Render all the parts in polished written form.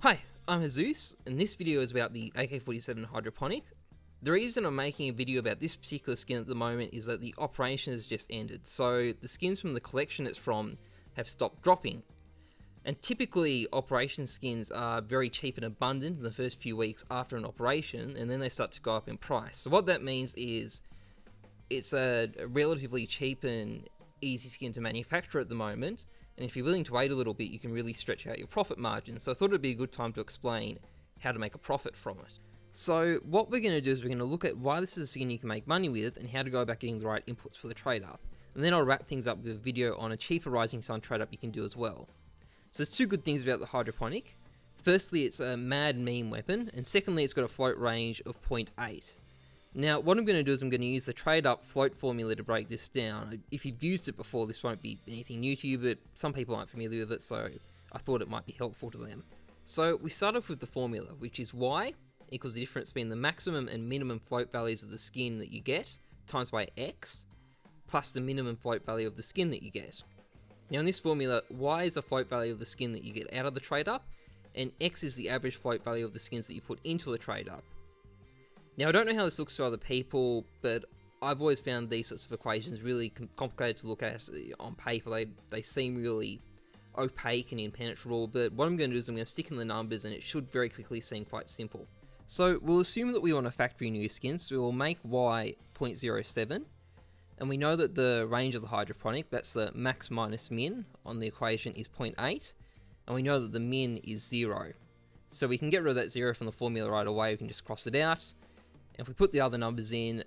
Hi, I'm Jesus, and this video is about the AK-47 Hydroponic. The reason I'm making a video about this particular skin at the moment is that the operation has just ended, so the skins from the collection it's from have stopped dropping. And typically, operation skins are very cheap and abundant in the first few weeks after an operation, and then they start to go up in price. So what that means is, it's a relatively cheap and easy skin to manufacture at the moment, and if you're willing to wait a little bit, you can really stretch out your profit margin. So I thought it'd be a good time to explain how to make a profit from it. So what we're going to do is we're going to look at why this is a skin you can make money with and how to go about getting the right inputs for the trade up. And then I'll wrap things up with a video on a cheaper Rising Sun trade up you can do as well. So there's two good things about the Hydroponic. Firstly, it's a mad meme weapon, and secondly, it's got a float range of 0.8. Now, what I'm going to do is I'm going to use the trade up float formula to break this down. If you've used it before, this won't be anything new to you, but some people aren't familiar with it, so I thought it might be helpful to them. So we start off with the formula, which is Y equals the difference between the maximum and minimum float values of the skin that you get, times by X, plus the minimum float value of the skin that you get. Now in this formula, Y is the float value of the skin that you get out of the trade up, and X is the average float value of the skins that you put into the trade up. Now, I don't know how this looks to other people, but I've always found these sorts of equations really complicated to look at on paper. They seem really opaque and impenetrable, but what I'm going to do is I'm going to stick in the numbers, and it should very quickly seem quite simple. So we'll assume that we want a factory new skin, so we'll make Y 0.07, and we know that the range of the Hydroponic, that's the max minus min on the equation, is 0.8, and we know that the min is 0. So we can get rid of that 0 from the formula right away. We can just cross it out. If we put the other numbers in,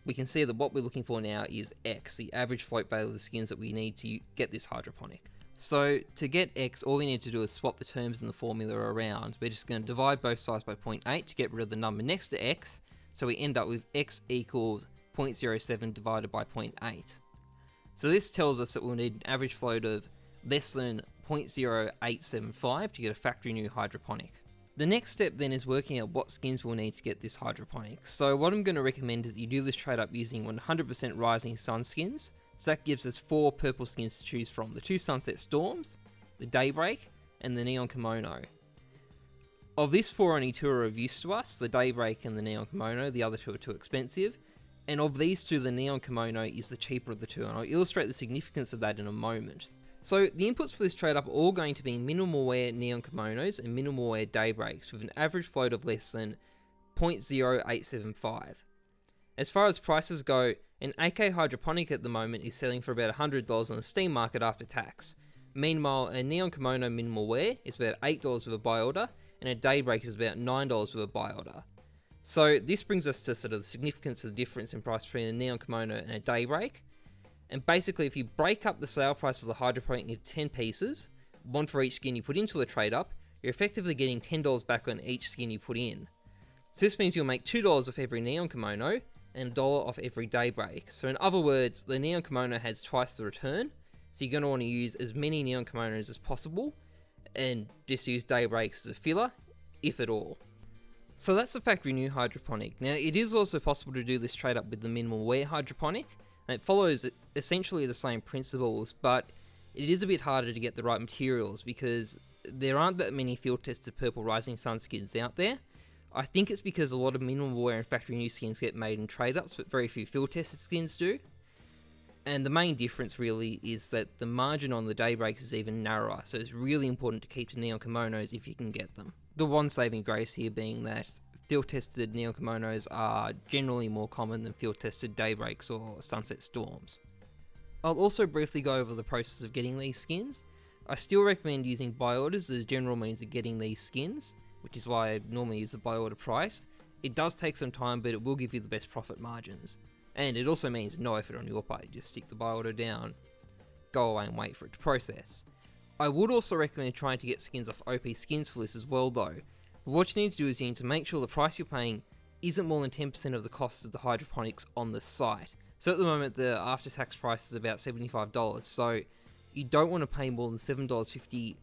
we can see that what we're looking for now is X, the average float value of the skins that we need to get this Hydroponic. So to get X, all we need to do is swap the terms in the formula around. We're just going to divide both sides by 0.8 to get rid of the number next to X, so we end up with X equals 0.07 divided by 0.8. So this tells us that we'll need an average float of less than 0.0875 to get a factory new Hydroponic. The next step then is working out what skins we'll need to get this Hydroponic. So what I'm going to recommend is you do this trade up using 100% Rising Sun skins. So that gives us 4 purple skins to choose from: the 2 Sunset Storms, the Daybreak, and the Neon Kimono. Of this 4, only 2 are of use to us, the Daybreak and the Neon Kimono. The other 2 are too expensive. And of these 2, the Neon Kimono is the cheaper of the 2, and I'll illustrate the significance of that in a moment. So the inputs for this trade up are all going to be minimal wear Neon Kimonos and minimal wear Daybreaks with an average float of less than 0.0875. As far as prices go, an AK Hydroponic at the moment is selling for about $100 on the Steam market after tax. Meanwhile, a Neon Kimono minimal wear is about $8 with a buy order, and a Daybreak is about $9 with a buy order. So this brings us to sort of the significance of the difference in price between a Neon Kimono and a Daybreak. And basically, if you break up the sale price of the Hydroponic into 10 pieces, one for each skin you put into the trade up, you're effectively getting $10 back on each skin you put in. So this means you'll make $2 off every Neon Kimono and $1 off every Daybreak. So in other words, the Neon Kimono has twice the return, so you're going to want to use as many Neon Kimonos as possible and just use Daybreaks as a filler, if at all. So that's the factory new Hydroponic. Now, it is also possible to do this trade up with the minimal wear Hydroponic. It follows essentially the same principles, but it is a bit harder to get the right materials because there aren't that many field tested purple Rising Sun skins out there. I think it's because a lot of minimal wear and factory new skins get made in trade ups, but very few field tested skins do. And the main difference really is that the margin on the Daybreaks is even narrower, so it's really important to keep to Neon Kimonos if you can get them. The one saving grace here being that field-tested Neon Kimonos are generally more common than field-tested Daybreaks or Sunset Storms. I'll also briefly go over the process of getting these skins. I still recommend using buy orders as a general means of getting these skins, which is why I normally use the buy order price. It does take some time, but it will give you the best profit margins. And it also means no effort on your part. You just stick the buy order down, go away and wait for it to process. I would also recommend trying to get skins off OP Skins for this as well though. But what you need to do is you need to make sure the price you're paying isn't more than 10% of the cost of the Hydroponics on the site. So at the moment the after-tax price is about $75, so you don't want to pay more than $7.50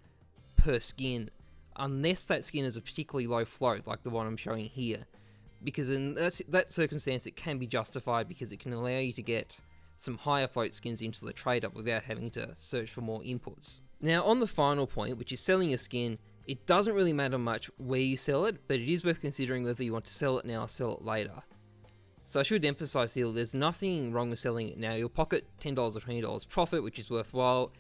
per skin unless that skin is a particularly low float like the one I'm showing here. Because in that circumstance it can be justified because it can allow you to get some higher float skins into the trade up without having to search for more inputs. Now on the final point, which is selling a skin, It doesn't really matter much where you sell it, but it is worth considering whether you want to sell it now or sell it later. So I should emphasize here, there's nothing wrong with selling it now. You'll pocket $10 or $20 profit, which is worthwhile,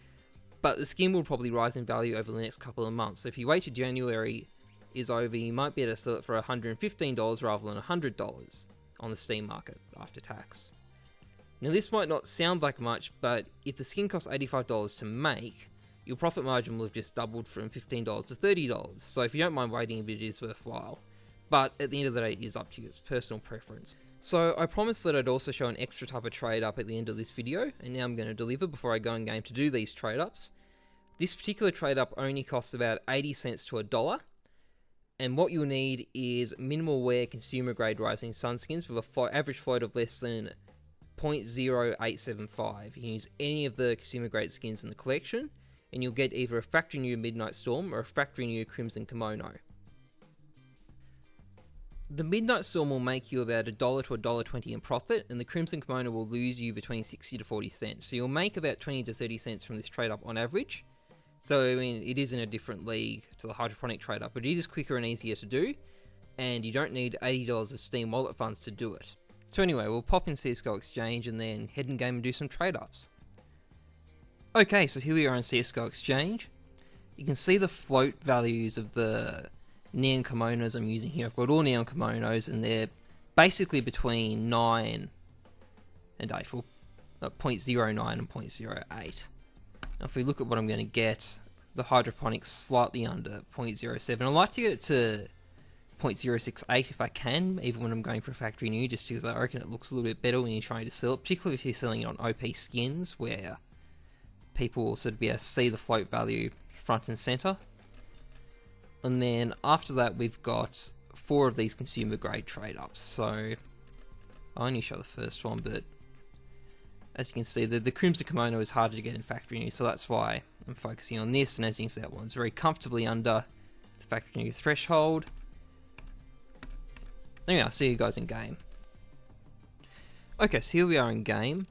but the skin will probably rise in value over the next couple of months. So if you wait till January is over, you might be able to sell it for $115 rather than $100 on the Steam market after tax. Now this might not sound like much, but if the skin costs $85 to make, your profit margin will have just doubled from $15 to $30. So if you don't mind waiting a bit, it is worthwhile. But at the end of the day, it is up to you, it's personal preference. So I promised that I'd also show an extra type of trade up at the end of this video, and now I'm going to deliver before I go in game to do these trade ups. This particular trade up only costs about 80 cents to $1, and what you'll need is minimal wear consumer grade Rising Sun skins with an average float of less than 0.0875. You can use any of the consumer grade skins in the collection, and you'll get either a factory new Midnight Storm or a factory new Crimson Kimono. The Midnight Storm will make you about $1 to $1.20 in profit, and the Crimson Kimono will lose you between 60 to 40 cents. So you'll make about 20 to 30 cents from this trade up on average. So I mean, it is in a different league to the hydroponic trade up, but it is quicker and easier to do, and you don't need $80 of Steam wallet funds to do it. So anyway, we'll pop in CSGO Exchange and then head in game and do some trade ups. Okay, so here we are in CSGO Exchange. You can see the float values of the neon kimonos I'm using here. I've got all neon kimonos, and they're basically between 9 and 8, well, 0.09 and 0.08. Now if we look at what I'm going to get, the hydroponics slightly under 0.07. I like to get it to 0.068 if I can, even when I'm going for a factory new, just because I reckon it looks a little bit better when you're trying to sell it, particularly if you're selling it on OP skins, where people will sort of be able to see the float value front and center. And then after that, we've got 4 of these consumer grade trade ups. So I only show the first one, but as you can see, the Crimson Kimono is harder to get in factory new, so that's why I'm focusing on this. And as you can see, that one's very comfortably under the factory new threshold. Anyway, I'll see you guys in game. Okay, so here we are in game.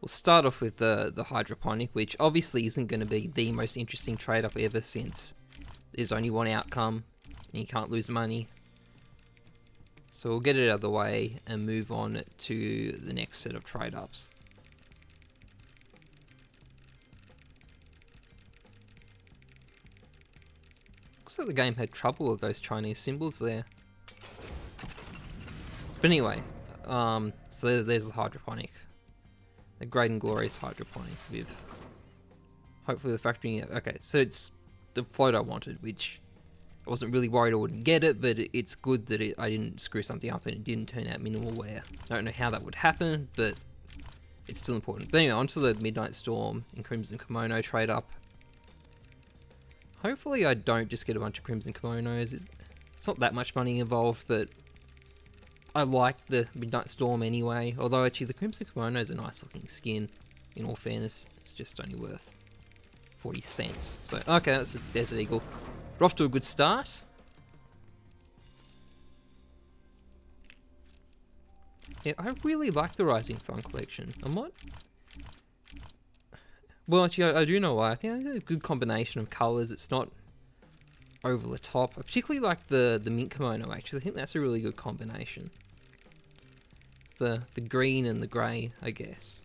We'll start off with the hydroponic, which obviously isn't going to be the most interesting trade up ever, since there's only one outcome and you can't lose money. So we'll get it out of the way and move on to the next set of trade ups. Looks like the game had trouble with those Chinese symbols there. But anyway, so there's the hydroponic. The great and glorious hydroponic with hopefully the factory. Okay, so it's the float I wanted, which I wasn't really worried I wouldn't get it, but it's good that I didn't screw something up and it didn't turn out minimal wear. I don't know how that would happen, but it's still important. But anyway, onto the Midnight Storm and Crimson Kimono trade up. Hopefully I don't just get a bunch of Crimson Kimonos. It's not that much money involved, but I like the Midnight Storm anyway, although actually the Crimson Kimono is a nice looking skin. In all fairness, it's just only worth 40 cents. So, okay, that's a Desert Eagle. We're off to a good start. Yeah, I really like the Rising Sun collection. Well, actually, I do know why. I think it's a good combination of colours. It's not over the top. I particularly like the mint kimono, actually. I think that's a really good combination. The green and the grey, I guess.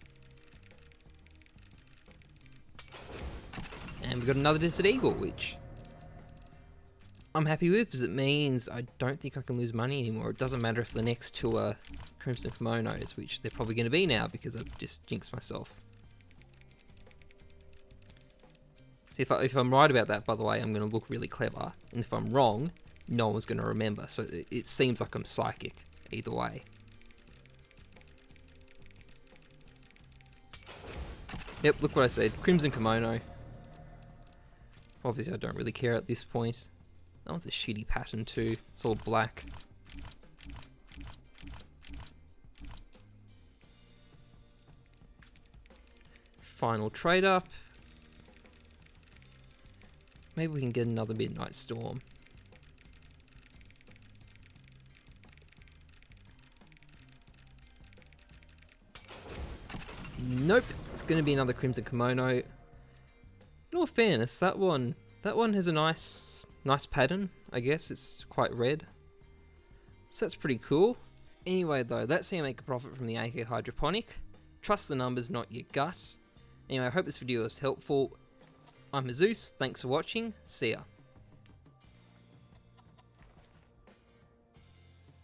And we've got another Desert Eagle, which I'm happy with, because it means I don't think I can lose money anymore. It doesn't matter if the next 2 are Crimson Kimonos, which they're probably going to be now, because I've just jinxed myself. So if I'm right about that, by the way, I'm going to look really clever. And if I'm wrong, no one's going to remember. So it seems like I'm psychic, either way. Yep, look what I said. Crimson Kimono. Obviously, I don't really care at this point. That one's a shitty pattern too. It's all black. Final trade up. Maybe we can get another Midnight Storm. Nope, it's going to be another Crimson Kimono. In all fairness, that one has a nice Nice pattern, I guess. It's quite red. So that's pretty cool. Anyway though, that's how you make a profit from the AK Hydroponic. Trust the numbers, not your gut. Anyway, I hope this video was helpful. I'm Jesus, thanks for watching, see ya.